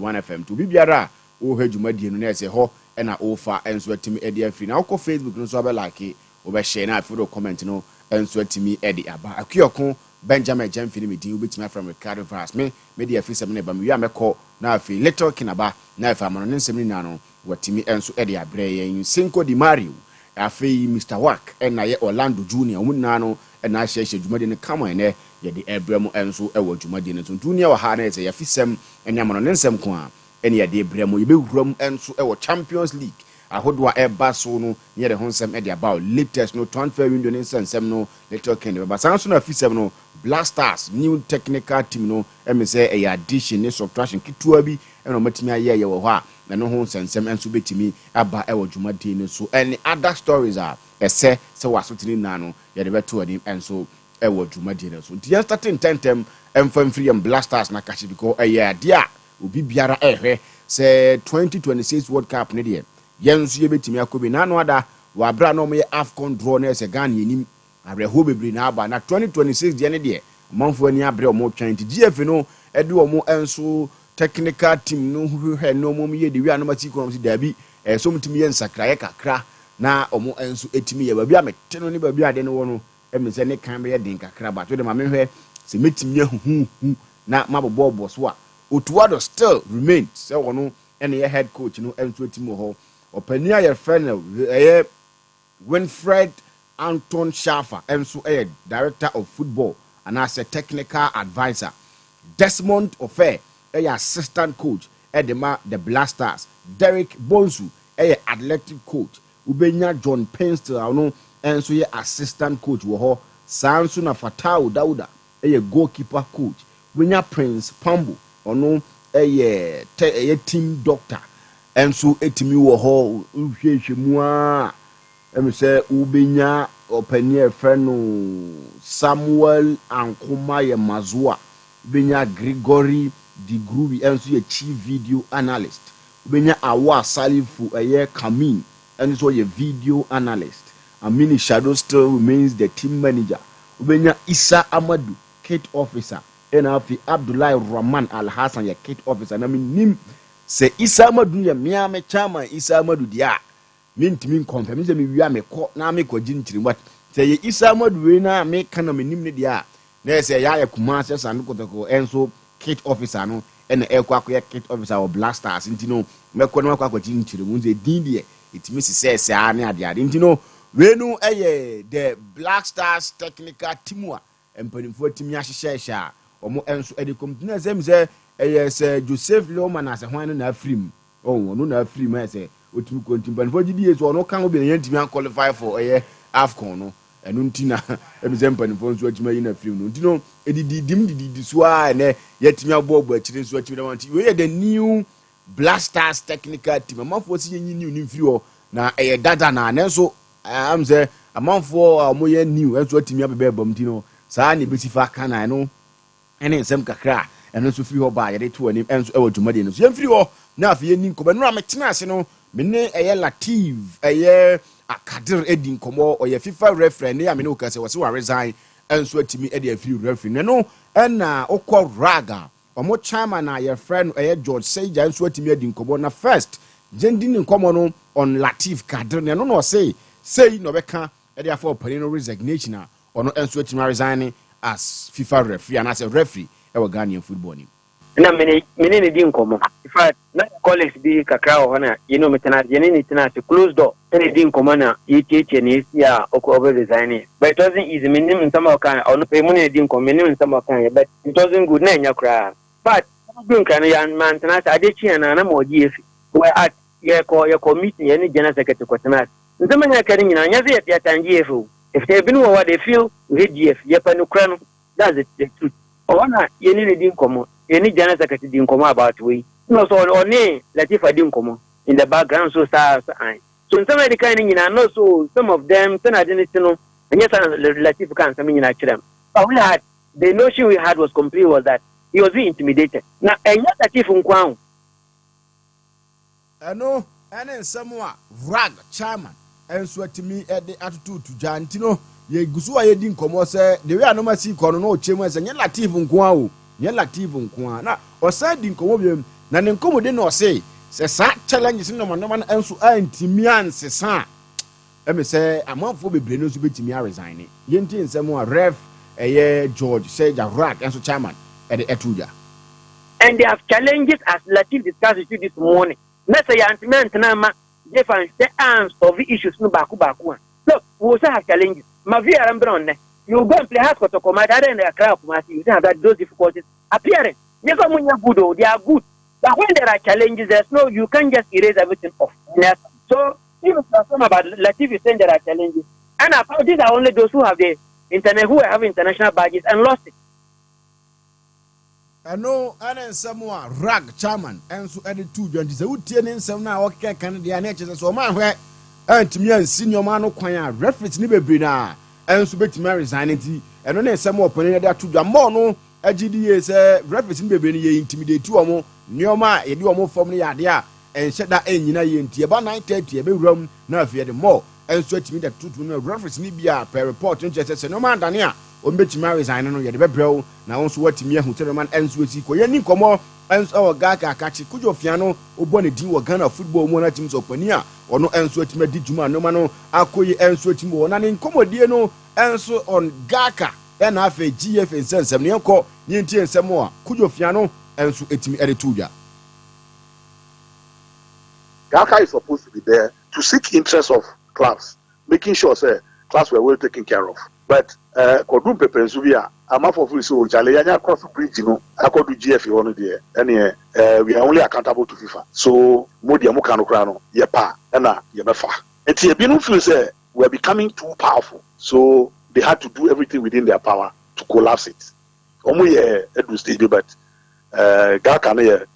1FM to bibiara o he dwumadi no na se ho e na o fa enso atimi e de afri na wo Facebook no so abe like o be share na afi do comment no enso atimi e de aba akioko Benjamin Jamfini me din obetimi from Ricardo Vaz me de afi sem na ba me wi amekọ na afi little kinaba na afi amano nsem ni na no watimi enso e de abre yen Cinco de Mario afi Mr. Work e na ye Orlando Junior omu na no e na hye dwumadi no kama ene ye de ebrem enso e wo dwumadi no tuntunia wa ha na ye afi sem enya amano nsem ko a ene ye de ebrem ye be wuram enso e wo Champions League ahodoa eba so no ye de honsem e de about latest no transfer window nsem no little ken be basanso na afi sem no Black Stars new technical team no me say a addition ne subtraction kitua bi e no matimi aye ye wo ho a na no ho sensem enso betimi aba e wo dwumadi no so any other stories are ese se wasotini na no ye de beto ani enso e wo dwumadi no so dia starting tentem emfam free am Black Stars na kachi because aye ade a obi biara ehwe se 2026 World Cup ne de yenso ye betimi akobi na no ada wa bra no me AFCON draw na se Ghana yenim areho bebre na aba na 2026 de ne de manfo ani abre o mo twan ti GF no e de o mo enso technical team no hwe no mo ye de wi anoma ti kono si dabi so mutimi ye nsakra ye kakra na o mo enso etimi ye babi amete no ne babi ade no wo no e me se ne kan be ye den kakra ba to de ma me hwe se metimi ye hu na mabobo so a Otuado still remains se wo no ene ye head coach no enso etimi ho opania ye friend Winfred Anton Schaffer, enso director of football and as a technical advisor. Desmond Ofe, assistant coach, the Black Stars. Derek Bonsu, athletic coach. Ubenya John Penstel, enso assistant coach. Woho Sansu na Fatau Dauda, goalkeeper coach. Ubenya Prince Pambo, team doctor. Enso etimi woho uhwehwemua. Say ubenya openia friend Samuel Ankumaye Mazua ubenya Gregory Digrubi enso ye chief video analyst ubenya Awa Salifu Kamin enso ye video analyst Amini Shadow still remains the team manager ubenya Isa Amadu kit officer enafi Abdullah Rahman Al Hassan ye kit officer na nim se Isa Amadu ye miame chama Isa Amadu dia mintimin confirm se mi wi amekọ na amekọ gintiri what say ye Isa Amadu na me kana menim ne dia na say ya kuma se san kotoko enso kit officer no ene ekwa kit officer of Black Stars ntino mekọ na akwa gintiri mu ze din die itimi se ane ade ntino we no the Black Stars technical team a empanimfo timi ahyehye a omo enso edikom na sem se se Joseph Loman as hwan no na afrim no na afrim say otimi kontimpan for gidi so no kan obi yantimi an qualify for AFCON no enu ntina emizempan for so atimi na film no ntino edidi so a ne yatimi abobo akire so atimi na wanti we the new Black Stars technical team amafo si yenyi new ni mfiri ho na dada na ne so am say amafo amoye new enso atimi abebe bamtino saa ne besifa kana no ene nsem kakra eno so firi ho ba yede to anim enso ewo dwumade no so yemfiri ho na afi eni nkoba no ametena ase no mene Latif Akadir Edin Komo or FIFA referee ne amene okase wose wa resign enso atimi e de afiri referee ne no na okọ raga omo chairman na your friend George Seija enso atimi Edin Komo na first jendin nkomo no on Latif Kadir ne no say no beka e de afọ panino resignation a ono enso atimi resign as FIFA referee and as a referee e wa Ghanaian football ni na mene ne di nkomo in fact na colleagues bi kakra ho na metana ye ne tina to close door ne di nkomo na yetietie ne sia okobe resign but it wasn't easy menim nsama kan ono pe mu ne di nkomo menim nsama kan but it wasn't good na nya kra but dun kan ya man tana adechi na mo di efi we at ye committee ye ne general secretary kwatana nsama nya kan nyina nya ze ya tangi efi if they been what they feel we GF ye panu kra no that's the truth ona ye ne di nkomo any general secretary din komo about we no so only Latifa din komo in the background so stars so in some of the kind nyina no so some of them ten identity no and yes Latifa can some nyina kire but we had the notion we had was complete was that he was being intimidated na enya Latifa nkwan eno ene samwa rag chairman enso atimi ede attitude to jantino ye gusu wa ye din komo se the way anomasi kono no ochemu ese nya Latifa nkwan o ye Latif nkwa na osadi nkomo biem na ne nkomode no say sa challenges no man enso antimi ansesa eme say amanfo bebre no so betimi a resign yenti nsem a ref George say Jarak enso chairman at the etuja. And they have challenges as Latif discussed with you this morning. Let's say anti-man nama different of the issues no baku. Look, we also have challenges. Mavia Rambron, you go and play hard to come out and a crowd you have that those difficulties appearing. They are good. But when there are challenges, you can't just erase everything off. Yes. So even about Latif is saying there are challenges. And about these are only those who have the internet who have international badges and lost it. I know and someone rag chairman and so added 220 so would some now okay can the nature so man where and me and senior man kwanya reference ni bebrina and so bet me resign and on some opening there to the more no agda say reference ni bebrina ye intimidate omo nioma ye di omo form ni ade a and said that nyina ye ntie ba 9:30 e be ram na afia the more and so it me that to no reference ni bia per report nche say no man dania o mbetimi resign no ye de bebrɛw na won so watimi ahu tereman enso esi ko ye ni komo enso o Gaka akachi kujo fia no obo ne din wo Ghana football mu na tim so pani a ono enso atimi di djuma no ma no akoyi enso atimi wo na ne nkomodie no enso on Gaka na afa GF nsensem ne enko ne ntie nsem a kujo fia no enso atimi ede tuja. Gaka is supposed to be there to seek interest of clubs, making sure say clubs were well taken care of. But Kodum Pepe Zubia, I'm not for free so Jale Yanya cross the bridge, you know, I could do GF on there. And we are only accountable to FIFA. So Modi Amukano Krano, Yepa, and Yemefa. And Tiabino feels we're becoming too powerful. So they had to do everything within their power to collapse it. Only Edu stage, but Gakane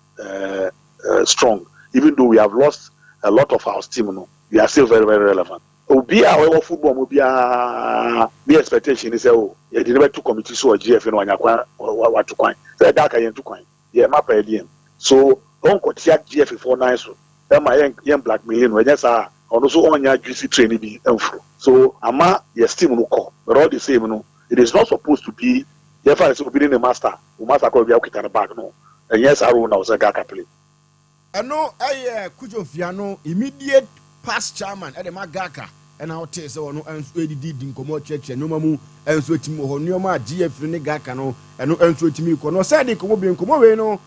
strong. Even though we have lost a lot of our steam, you know, we are still very, very relevant. Obi our football obi the expectation is you deliver two committees so GF no anyakwa what to kwan say that can to kwan yeah map ediem so on ko tia GF for nine so e ma yen blackmail no nya sa ono so onya juicy training bi emfro so ama your steam no call but all the same no it is not supposed to be if I so be the master call be akita the bag no and yes I rule now say Gaka play no kujo fiano immediate past chairman at the Magaka and I'll tell so no and did in Komo Church and no mamu and so to Nioma GF ne Gaka no and no and so to me no said it come be in Komo no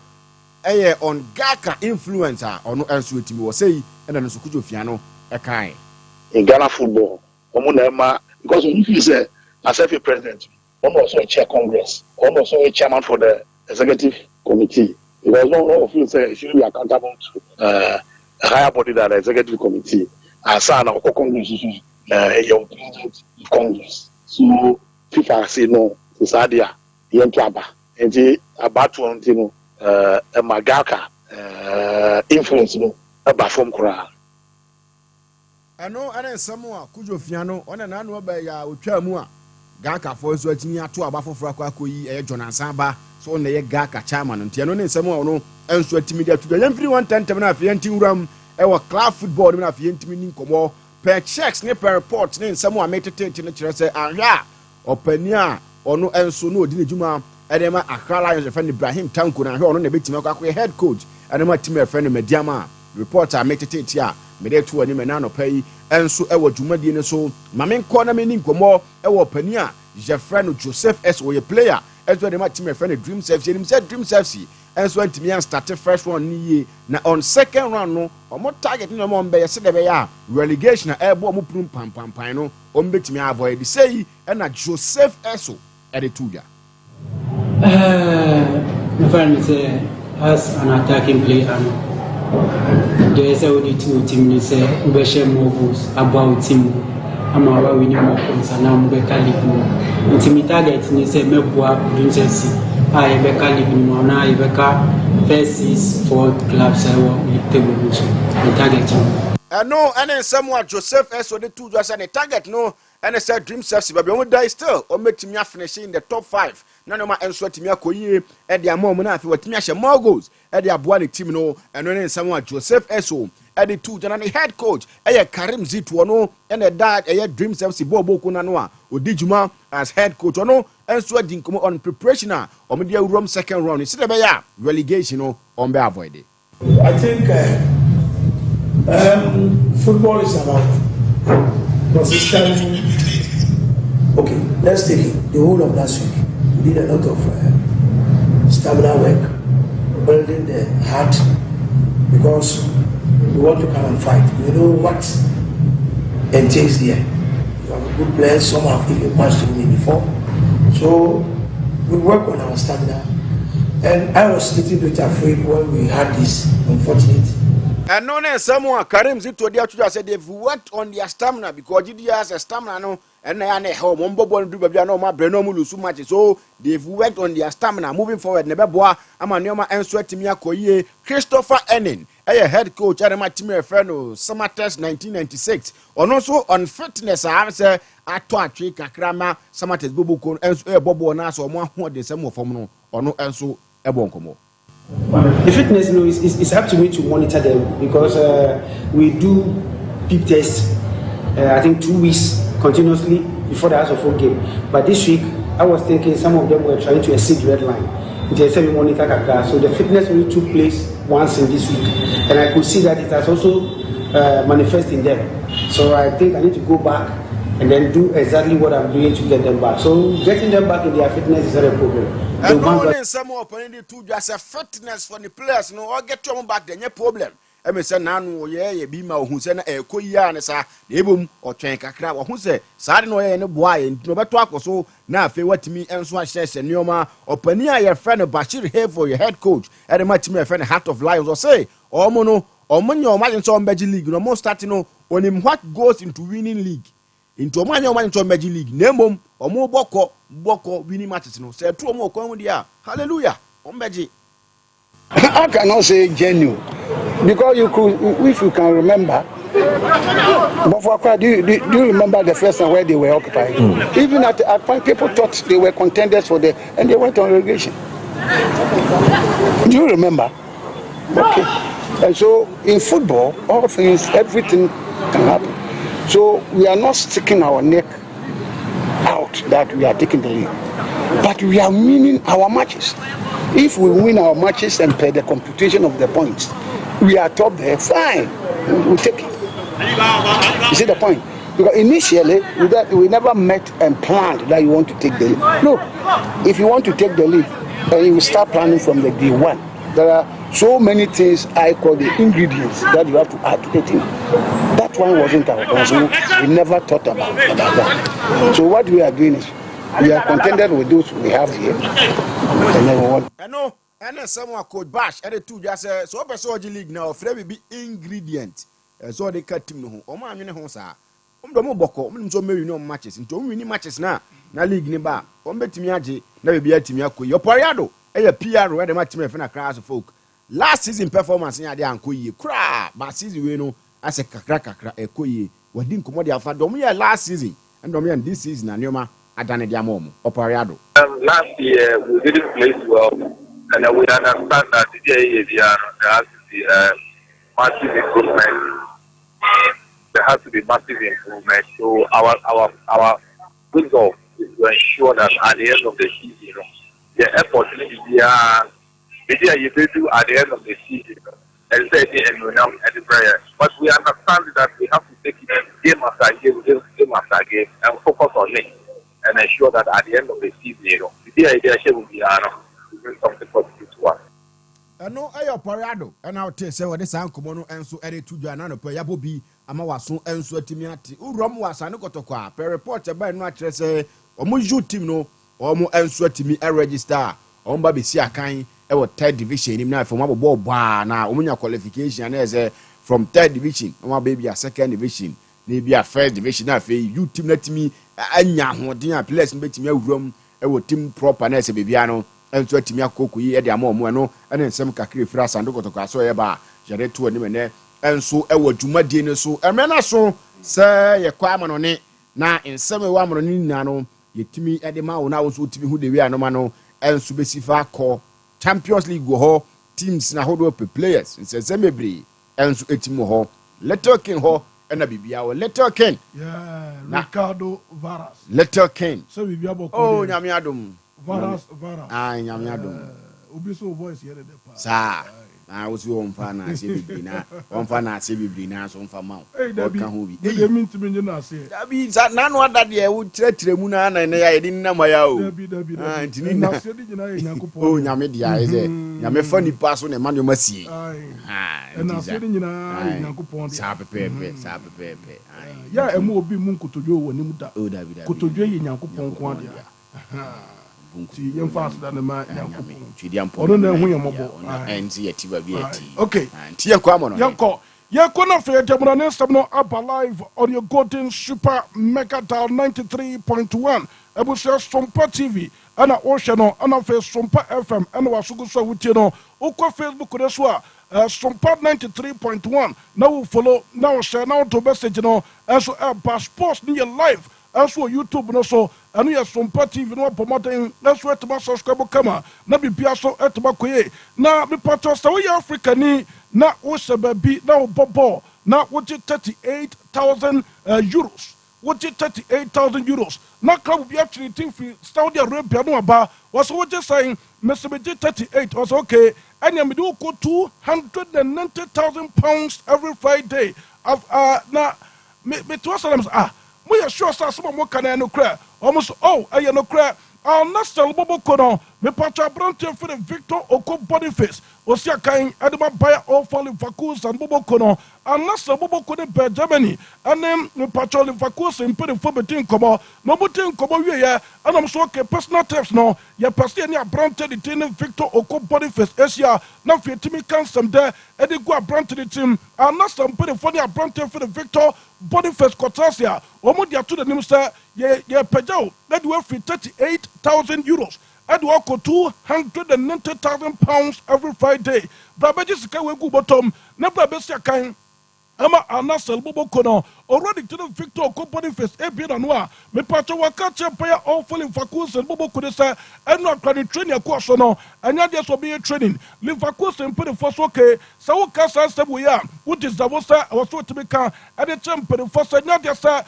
on Gaka influencer or no and so to me was say and then so kujo fiano a kind in Ghana football because when you say as a president almost a chair congress almost a chairman for the executive committee because no of you say should be accountable to a higher body than the executive committee and sign our congress your president of congress so FIFA say no to Sadia Yentaba and the about one thing Magaka influence no about from Quran. I know and then someone kujo fiano on an annual by ya utwa Gaka for so atimi ato aba foforo akoyi Jonan Samba so on the Gaka chairman ntia no ne nsemo no enso atimi dia to yam free 110 na afi anti uram club football na afi antimi ni nkomo per checks ne per report ne nsemo a metete ne kire se ahya opani a ono enso no odi ne djuma edema Accra Lions friend Ibrahim Tanko na ahya ono na betimi akoyi head coach edema team friend Mediama reporter metete a mede to ani mena no pai enso dwumadi ne so mamen ko na meni nkomo pani a je friend Joseph S wo ye player enso de ma team friend Dream FC nim say Dream FC enso antimi an start first one ni ye na on second round no omo target no mo mbe se de be ya relegation ebo mo prum pam no o mbetimi avoid say na Joseph S at the tuja my friend say as an attacking player there is only two teams say we share more goals about team amawa we need more points and am be calibre team target ni say meboa princess I be calibre no na I be ka first 6 4 clubs I want table the target no and someone Joseph S the two just and target no and say Dream FC but we die still o metimi finish in the top 5 na no ma enso atimi akoyie e de amom na afi watimi ahye more goals e de aboa the team no eno ne someone Joseph Eso e de two jana head coach Karim Zito no and that Dream FC bobo na no a odi djuma as head coach no enso adi nkomo on preparation a o me de room second round see de be ya relegation no on be avoid I think football is about consistent. Okay, let's take it. The whole of last week, we did a lot of stamina work, building the heart, because we want to come and fight. You know what entails there. You have good players, some have even passed through me before. So we work on our stamina. And I was a little bit afraid when we had this unfortunate. And no, someone Karim Zito Dia said they've worked on their stamina because GD has a stamina no, and I know how Mombo do no my Brenomulu so much. So they've worked on their stamina moving forward. Never boa, I'm a Neoma and Sweatimia Koye, Christopher Ennin, a head coach at my team friend Summer Test 1996. On also on fitness, I answer at Twatri Kakrama, Summer Test Bubu and Bobo Nas or more the same for no or no and so a bonkomo. The fitness, it's up to me to monitor them because we do peep tests. I think 2 weeks continuously before the House of Folk game. But this week, I was thinking some of them were trying to exceed the red line. They said we monitor Kakra. So the fitness only took place once in this week, and I could see that it has also manifested in them. So I think I need to go back and then do exactly what I'm doing to get them back. So getting them back in their fitness is not a problem. And no some more opportunity to just a fitness for the players, no, or get them back, then no problem. I mean, say, Nano, yeah, be my who send a Koyan, sir, the boom or Chank a crab, or who say, Sardino and a boy, and no better talk or so. Now, if you want me, and so I says, and Yoma, or Pania, your friend of Bashir here for your head coach, and a match me a friend, Heart of Lions, or say, or Mono, or Money or Magic on Magic League, no more starting on him what goes into winning league. Into money or money to Magic League, Nemo, or more Boko winning matches. No, say 2 more Comedia. Hallelujah. On Magic. I cannot say genuine because you could, if you can remember. But for Accra, do you remember the first time where they were occupied? Even at point, people thought they were contenders for the, and they went on relegation. Do you remember? Okay. And so in football, all things, everything can happen. So we are not sticking our neck out that we are taking the lead, but we are winning our matches. If we win our matches and pay the computation of the points, we are top there, fine, we'll take it. You see the point? Because initially, we never met and planned that you want to take the lead. No, if you want to take the lead, then you will start planning from the day one. There are so many things I call the ingredients that you have to add to the team. That one wasn't our plan, so we never thought about that. So what we are doing is, we are contented with those we have here. I know, and then someone called Bash, and the two just say, so Open League now, Fred be ingredient. So they cut him no, or man, you know, sir. The Moboko, so maybe no matches, into winning matches now. Na league neba, Ombetimiaji, never be a Timiaku, your Pariado, a PR where the match me a class of folk. Last season performance in Adia and Koye, cra, but season we know as a cracker, a Koye, what didn't come out for Domia last season, and Domian this season, and Yoma. Adane Diamom, Opariado. Last year we didn't play well, and we understand that there has to be massive improvement. There has to be massive improvement. So our goal is to ensure that at the end of the season, the effort you do at the end of the season, and the prayer. But we understand that we have to take it game after game, and focus on it. And ensure that at the end of the season, the idea will be doing something positive to us. I know a Parado, and I'll tell you what this uncle Mono and so added to Janano Payabobi, Amawaso and so Timiati, Uram was an Okotokwa, per report about not say, or Muju Timno, or more and so to me a register, on Baby Siakai, our 3rd division, him now from our ball bar now, Umunya qualification as a from 3rd division, our baby a 2nd division, maybe a 1st division, you team let me. Anya hodin players mbetimi awuram e wo team proper na ese bebia no enso atimi akoku yi e de amom no ene nsem kakre fira sando kotoko aso ye ba jare to anim ne enso e wo dwumadie ne so emena so se ye kwa amano ne na nsem e wo amano ne nyina no yetimi e de ma wo na wo so timi hu de wi anoma no enso besifa ko Champions League go ho teams na hodo players nsem ebri enso etimi ho Little King ho and a bibia or Little King. Yeah, Ricardo Varas. Little King. So bibia boko. Oh, Nyamiadum. Varas. Ah, Nyamiadum. Ubiso voice here the Sa. I was on fan as if Bina, one fan as if Bina, some for mouth. Hey, that mean to me, you know, say. That means that none of that year would treat Remuna and I didn't know my own. And I said, you know, Oh, Yamidia is it? Yame funny person, and man, you must see. And I said, you know, Sape pepe. Yeah, and more be Munku to you when you da. Oh, David, Could you in Yankupon Quandia? Young faster than the man. I don't know when you're mobile. And see a Tiba. Okay. And Tia Quamon. Yanko. Yakona for Jamon Stamno up alive on your golden super mega dial 93.1. I will say Sompa TV and Oceano and a face Sompa FM and Wasugusa with you know. Oko Facebook Reswa Sompa 93.1. Now follow now share now to message you know as passports near live. As for YouTube no so and we are Sompa TV no promoting that's where to subscribe kama na bibia so etba koye na me patro so we Africa ni na wo sebabi na wo bobo na wo 38,000 euros wo 38,000 euros na club be actually think for Saudi Arabia no aba was what just saying Mr. 38 was okay and you do go 290,000 pounds every Friday of na me to us we are sure some more can no cry almost I no cry our national bobo kono me patra branche for the Victor Oko Boniface osia kain adema buy all falling vacuums and bobo kono and national bobo kono be Germany and then me patra vacuums in put for between komo no between komo we ya and I'm so okay personal tips no ya person any branche the team Victor Oko Boniface asia na fietimi kan some there e dey go branche the team and national put for the branche for the Victor Boniface Kotasia omo dia to the name say ye pejao that we fit 38,000 euros and we go 290,000 pounds every Friday. Brabeji sika we go bottom na brabesi akan ama anasel bobo kono already to the Victor company face ebien anwa me pacho waka chempaya all full vacuums and bobo kono say and not can train your so no anya dey so be training le vacuums and put the first okay so wo ka say we ya what is the wosa was so to be can and the champ the first anya dey say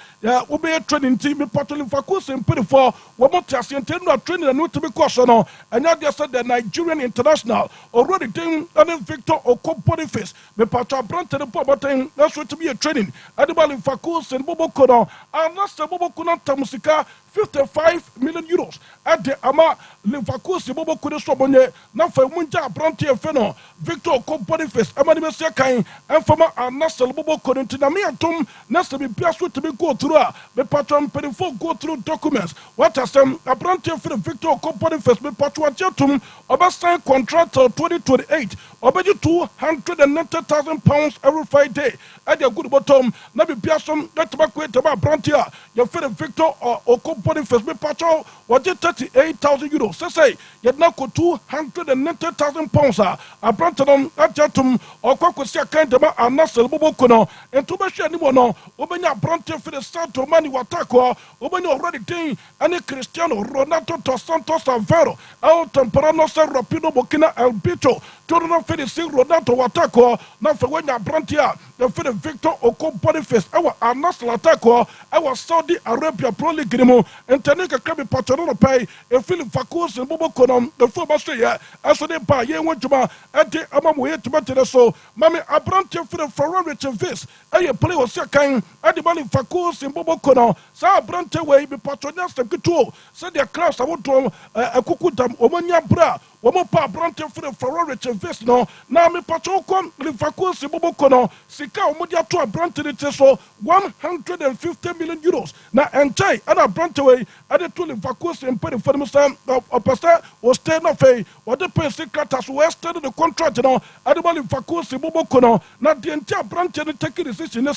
wo be training team me pacho le vacuums and put the for wo mo tiase no training and no to be so no anya dey say the Nigerian international already team and Victor company face me pacho brand the bottom that's what to be a training. Adibali Fakus and Bobo Kono, and that's the Bobo Kono Tamusika, 55 million euros. At the Ama Lifakus, Bobo Kono Sobonye, now for Munja Branti Feno, Victor Componiface, Amanimasia Kain, and from Anasel Bobo Kono to Namia Tom, Nasa be Piasu to be go through, the patron Pedifo go through documents. What has them a Branti for the Victor Componiface, the Patuatum, Obastan contract till 2028, Obeju 290,000 pounds every Friday. At your good bottom, Nabi Piasom, that tobacco about Brantia, your fellow Victor or company first be patrol, was it 38,000 euros? Say, yet now go 290,000 pounds. A Branton, at Jatum, or Cocosia kind of a Nasser Bobocono, and to be sure anyone, Obenya Brantia for the start of money Watako, Obenya already thing, and a Cristiano Ronaldo dos Santos Avero, El Temperano Rapido Bokina El Bito, Torno Felicing Ronaldo Watako, now for when you Brantia. The Victor Oko Boniface, our national attacker, our Saudi Arabia Pro League Grimo, and Tanika Krabi Patrono Pay, and Philip Fakus and Bobo Konom, the former Australia, as they buy Yenwajuma, and the Amamu Tomato. So, Mammy Abrantia for the Ferrari to this, and you play with Sakan, and the money Fakus and Bobo Kono, Sa Brante way be patronas the Kutu, said their class I want to a Kukutam, Omania Bra. Womo pa Brante for the Ferrari to this no, now me Patrocom, Lifakus and Bobo Kono, Sika Omodia to a Brante so 150 million euros. Now, and Chai, and a Branteway, and the two Lifakus and Penny for the Muslim of Pastor was 10 of a, or the Penny Clatas Western the contract, you know, and the money Fakus and Bobo Kono, not the entire Brante taking decision,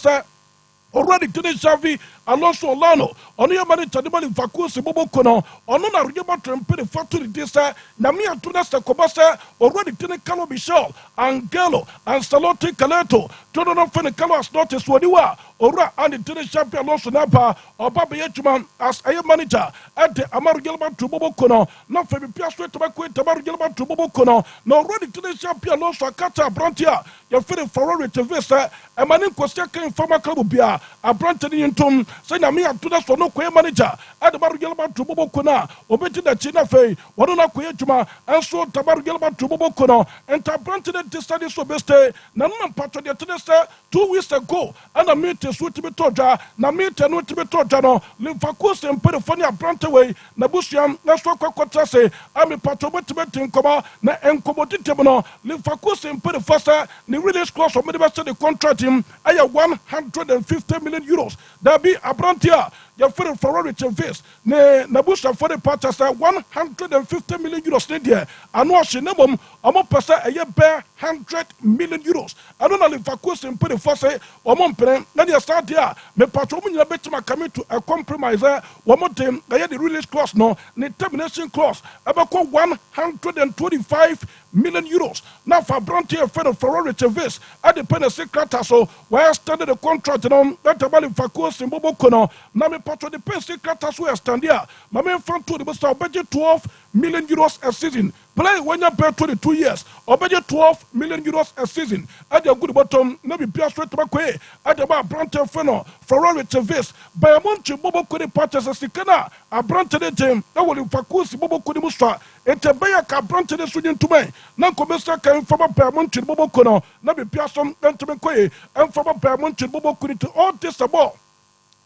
already to the Xavi Alonso Lano, on your money to the money Vacuus, Bobo Kono, on a Riba Trempere Factory Disa, Namia Tunasa Cobasa, already to the Calo Michel, Angelo, and Salote Caleto, Jordan Fene Carlos notice Wadiwa, Ora and the tennis champion Alonso Napa, or Baba Yetman as a manager at the Amaru Gilman to Bobo Kono, not for the Piastri to Baku, Tamaru Gilman to Bobo Kono, no ready tennis champion Alonso Kata Brantia, your Fene Ferrari to Vista, a man in Costa came from a club Bia, a Branton in Tom, saying a mere to the Sono manager at the Maru Gilman to Bobo Kona, obeying the China Fay, Wadona Kuyetuma, and so Tamaru Gilman to Bobo Kono, and Tabranton to study so best, Naman Patro tennis 2 weeks ago, and a meeting with me toja, na meeting with me toja no, Liverpool and Perifonia Brantaway, Nabusiam, Naswaka Quatrase, I'm a patrobet in Coma, na Encomoditimono, Liverpool and Perifosa, the release clause of Medicine contract him, I have 150 million euros. That be a Brantia. Your friend Ferrari Chavis, Nabusha for the partners 150 million euros in there. And watch the minimum, I'm up a year bear 100 million euros. I don't know if I could put the first or Montpellier, then you start here. Me patron, you bet my coming to a compromise. One more time, I had the release clause, no, the termination clause, about 125 million euros. Now for Brantia friend of Ferrari Chavis, at the Penny Secret, so where I started the contract on that about if I could in Bobo Kono, now me patron the Penny Secret as we stand here. My main front to the budget 12 million euros a season. Play when you pay 22 years, or budget 12 million euros a season. At the good bottom, maybe Pierre straight to Bakwe, at the Brantia Feno, Ferrari Chavis, by a month Bobo Kuni Patches as Sikana, a Brantia team, that will in Fakus Bobo Kuni Musta, and Tabaya Brantia the Sweden to me. Now Commissioner came from a Paramount Bobo Kono, Nabi Piasom, and Tabakwe, and from a Paramount Bobo Kuni to all this about.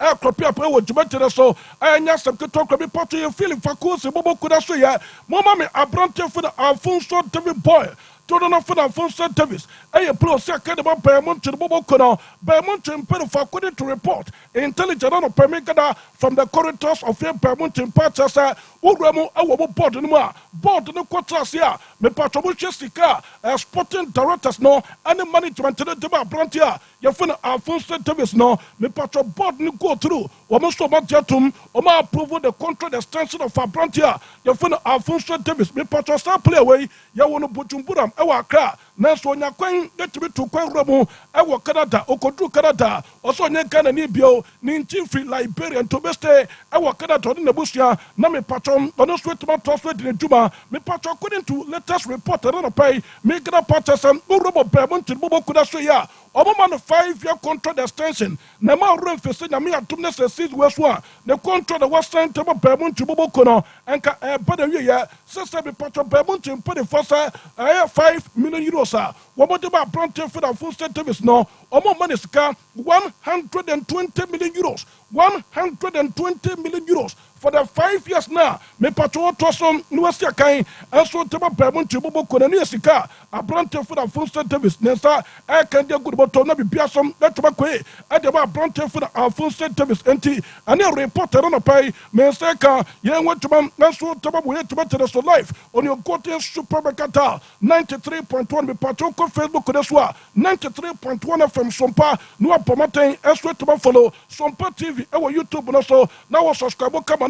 I copy up with Juventus, so I know some good talk about you feeling for course, Bobo Kudasuya, Mamma, I brought you for the Alfonso David Boy. Told for Alfonso Davis. I applaud second about Paramount to the Bobo Kono, Paramount and Pedopha according to report. Intelligent on Permicada from the corridors of Paramount in Patasa, Uramo, our board in Mua, board in the Quatrasia, the Patrobucha Sika, a sporting directors no, and the management to the Brantia, your friend Alfonso Davis no, the Patro board go through, almost about Jatum, Oma approve the contract extension of Brantia, your friend Alfonso Davis, the Patro star play away, Yawono Butumburam. Ewa kra na so nya kwan detimi to kwan romu ewo Canada okodu Canada oso nya Ghana ni bio ni ntimfri Liberia to beste ewo Canada ni nabusia na me patron ono sweetma to sweet ni juma me patron according to latest report na pay me Ghana patron robo payment bobo kuda so ya omo man 5-year contract extension na ma remfese na me atum na se weswa the contract was signed to payment bobo kono enka bada wi ya sese me patron payment put the first 5 million euros. What about Brantia for the full service? No, Omo Manisca 120 million euros. 120 million euros for the 5 years now. Me patron Tosom, Nuasia Kain, and so Taba Payment to Bobo Konaniasika, a Brantia for the full service. Nessa, I can do good about Tonabi Piasom, that Tabakwe, at the Brantia for the full service. And a reporter on a pay, Mensaka, young went to man, and so Tababu to better us life on your Gotian Supermercata 93.1 me patron Facebook Kodeswa 93.1 from Sompa, Nua Pomatin, Eswe to follow Sompa TV, our YouTube also. Now subscribe, come on,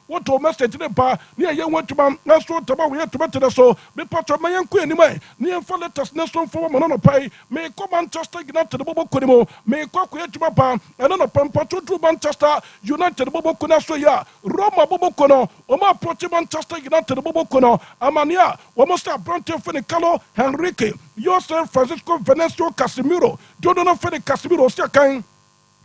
what to message in the bar near young went to man, that's what about we have to better us so. Me patron, my young queen, anyway, near for letters, Nesson for Mono pay, may come Manchester United to the Bobo Kodimo, may cock to my pan, and on a patron to Manchester United Bobo Konasoya, Roma Bobo Kono, Oma approaching Manchester United Bobo Kono, Amania, almost a Brantia Fenicalo, Henrique, yourself, Francisco Venezio Casimiro, Jordan Fede Casimiro, Siakain.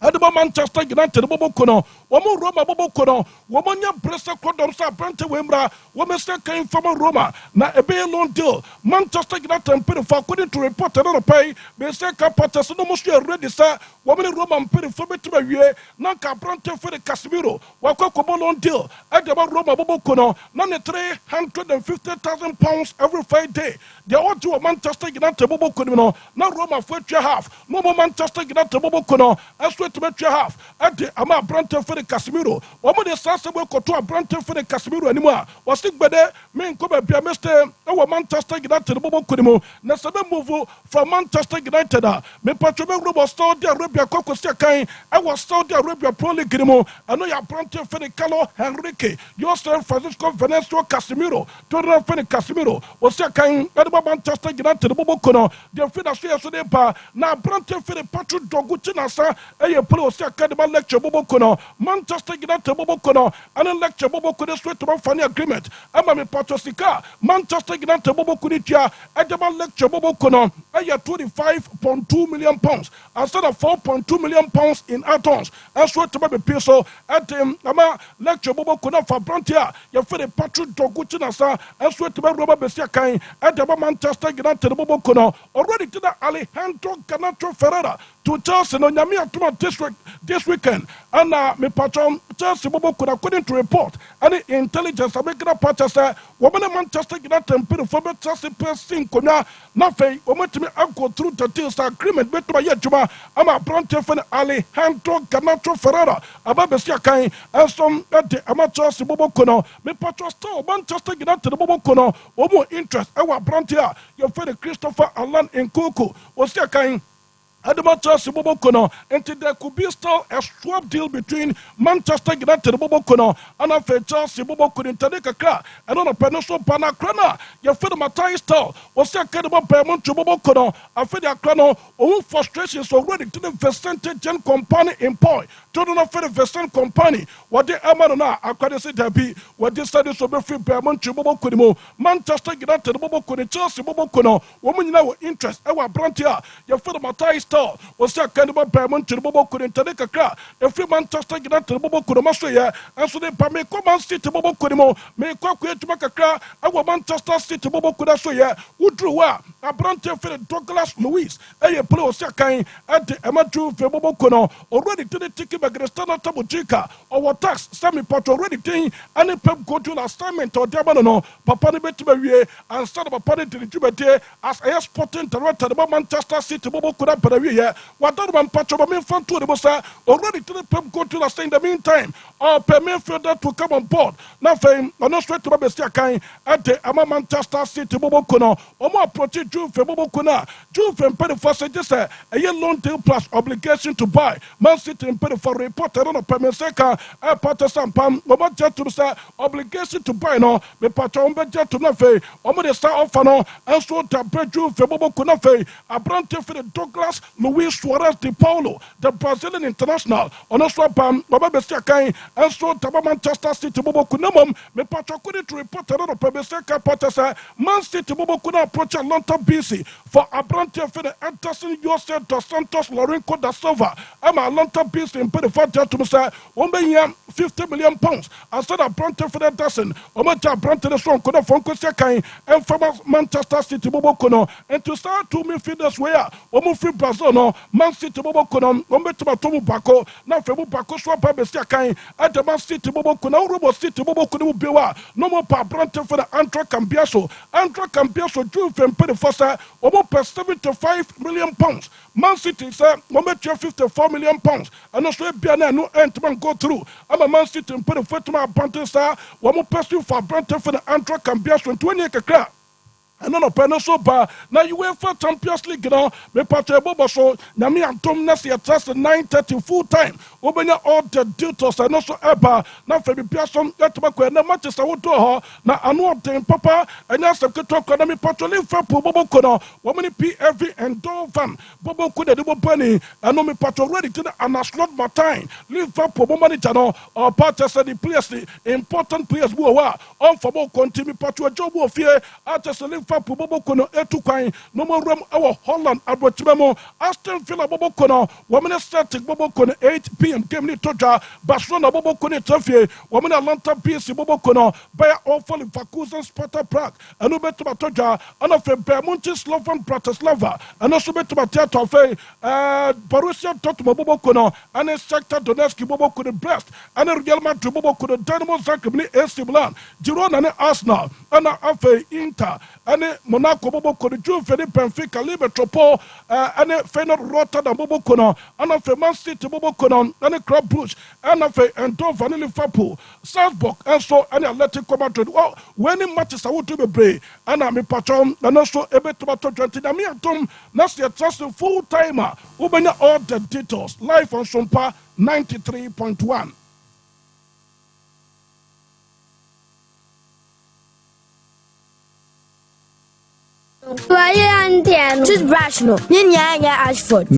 Adaba Manchester United Bobo Kono, Womo Roma Bobo Kono, Womonia Bressa Kodomsa Brante Wembra, Womester came from Roma, na ebe loan deal. Manchester United and Pedro according to report another pay, Beseka Patas no mostly ready, sir. Woman Roma and Pedro for better year, Nanka Brante for the Casimiro, Wako loan deal. Adaba Roma Bobo Kono, none 350,000 pounds every 5 days. They all do a Manchester United Bobo Kono, now Roma for half, no more Manchester United Bobo Kono, as well to make your half. At the Ama Brante for the Casimiro, one of the Sasa will go to a Brante for the Casimiro anymore. Was kwasi gbede me nko ba bia me stay e Manchester United bobo kunimo na se be move from Manchester United me patro be robo Saudi Arabia kwakwasi akan e Saudi Arabia Pro League mo ano ya brante fene Carlo Henrique Jose Francisco Venancio Casemiro Torre fene Casemiro osi akan e Manchester United bobo kuno de fina so de ba na brante fene patro dogu tinasa e ye play osi akan de lecture bobo kuno Manchester United bobo kuno and lecture bobo kuno straight to funny agreement ama me patro sika Manchester United bobo kunitia e de lecture bobo kuno e ye 25.2 million pounds instead of 4.2 million pounds in add-ons and so to be peso at ama lecture bobo kuno for brantia ye fene patro dogu tinasa and so to be roba besia kan at the Manchester United bobo kuno already to the Alejandro Garnacho Ferreira to Chelsea no nyame atuma this weekend and me patron Chelsea bobo kuno according to report and intelligence abekina patcha say woman Manchester United put for Chelsea person konya na fei ometimi go through the deals agreement betuma ye juma ama brante fen Alejandro Garnacho Ferreira ababesia kan and some at the Chelsea bobo kuno me patron still Manchester United bobo kuno omo interest our brante your friend Christopher Alan Nkunku osia kan Adama Chelsea bobo kono, and there could be still a swap deal between Manchester United bobo kono and a Chelsea bobo kono in Tadeka and on a peninsula Panakrana. Your friend Matai style was a kind of a payment to bobo kono. I feel the crano, own frustrations already to the Vicente Gen company in Poi. To the not Vicente company. What the Amarona, I can't say that be what this studies of a free payment to bobo kono. Manchester United bobo kono, Chelsea bobo kono, woman in our interest, our brantia. Your friend Matai was a kind of a payment to the bobo could Tadeka. If you Manchester United bobo could master and so they pame come City bobo could make quite to make a car. Our Manchester City bobo could also who drew a brante for Douglas Luis, a pro Sakai at the Amatu Bobo Kono, already to the ticket by Cristiano Tabujica, or tax semi pot already thing, and a pep go to assignment or Diabano, Papa Betty and start of a party to the Tibete as a sporting director about Manchester City bobo could have what that one patch of a main front to the bossa already to the pep go to the in the meantime or per midfielder to come on board. Nothing, or no straight to Babestia Kai at the Ama Manchester City bobo kono, or more approaching June for bobo kona. June for Petty for just a year loan deal plus obligation to buy. Man City in Petty for reporter on a permeseka, a pater sampam, or what jet to say obligation to buy no, the patron budget to Nafe, or the star of no, and so to break June for bobo konafe, a brand for the Douglas Luis Suarez de Paulo, the Brazilian international, on a swap, Baba Bessiakai, and so Taba Manchester City Bobo Kunamum, me Patrocuni to report on a Pebeseka Patasa, Man City Bobo Kuna approach Atlanta BC for a brand for the Anderson Jose dos Santos Lorenco da Silva. I'm Atlanta BC in Pedifat to Mr. 1 million pounds. I said a brand for the dozen, Omacha brand to the song Kuna Fonko Sekai, and from Manchester City Bobo Kuno, and to start 2 midfielders where Omo free Brazil no Man City bobo kono ombetuma tomu bako na femu bako so pa besia kan at the Man City bobo kono robo City bobo kono bewa no mo pa brante for the Antra Cambiaso June fem pe the first omo per 75 million pounds. Man City say omo 54 million pounds and also bia na no entman go through. I'm a Man City pe the first ma brante sa omo pursue for brante for the Antra Cambiaso 20 kakra. And on a pencil bar, now you wait for Champions League, me patch bobo so, Nami and Tom Nessie at 9:30 full time. Open all the details and also Eba, now for the Pearson, that tobacco, and the matches I would do her, now I know obtain Papa, and that's a good talk on me patch live for Bobo Kono, woman PFV and Dolphin, Bobo Kuda, the Bunny, and no me patch already to the Anaslot Martin, live for Bobo Manitano, or patches and the players, the important players who are on for more continue patch a job of fear, after live Bobo Kono etukwan no more room our Holland Abrochimemo Aston Villa Bobo Kono women static Bobo Kono 8 p.m. game ni toja Barcelona Bobo Kono Tafie women Atlanta BC Bobo Kono by awful Vakuzen Sparta Prague and Ubetu Toja and of Bermonti Slovan Bratislava and also Betu Theater Borussia Dortmund Bobo Kono and a sector Donetsk Bobo Kono Brest and a Real Madrid Bobo Kono Dynamo Zagreb AC Milan Girona and Arsenal and Afe Inter and ɛne Monaco boboko no Juve ne Benfica Metropole ɛne Feyenoord Rotterdam boboko no ɛna afei Man City boboko no ɛne Club Brugge ɛna afei Eindhoven ne Liverpool Salzburg ɛnso ɛne Atletico Madrid winning matches awoto bebree ɛna mepatwɔn ɛno nso ɛbɛtuma to 20 na meatom na sɛ yɛtra full timer wobɛnya all the details live on Sompa 93.1. Toothbrush no, Ashford.